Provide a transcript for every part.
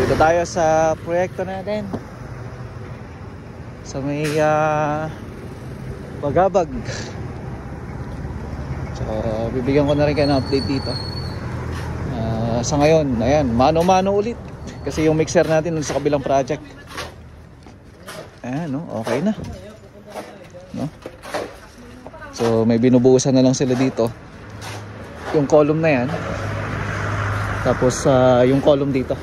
Dito tayo sa proyekto natin sa may Bagabag. So bibigyan ko na rin kayo ng update dito. Sa ngayon, ayan, mano-mano ulit kasi yung mixer natin sa kabilang project. Ayan, no? Okay na, no? So may binubuhusan na lang sila dito, yung column na yan, tapos yung column dito,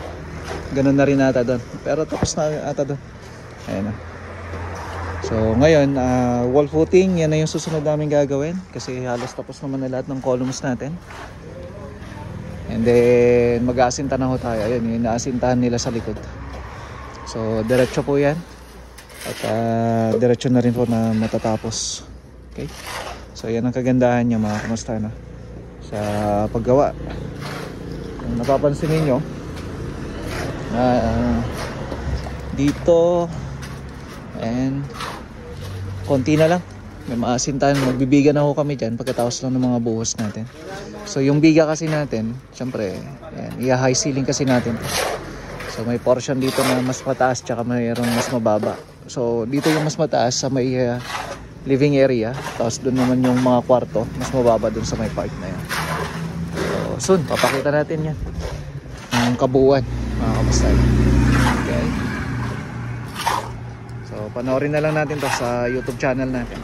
ganun na rin ata doon, pero tapos na ata doon. Ayan na. So ngayon, wall footing, yan na yung susunod namin gagawin kasi halos tapos naman na lahat ng columns natin. And then mag-aasinta na ho tayo. Ayun, yung inaasintahan nila sa likod. So diretso po yan. At diretso na rin po na matatapos. Okay. So yan ang kagandahan niya mga kamusta na sa paggawa. Kung napapansin niyo, dito and konti na lang. May maasintahan, magbibiga na ho kami dyan pagkatapos lang ng mga buhos natin. So yung biga kasi natin, syempre, i-high ceiling kasi natin. So may portion dito na mas mataas tsaka mayroong mas mababa. So dito yung mas mataas sa may living area, tapos doon naman yung mga kwarto, mas mababa doon sa may part na yan. So soon, papakita natin yan ang kabuuan, mga kamusta. Okay. So panoorin na lang natin to sa YouTube channel natin.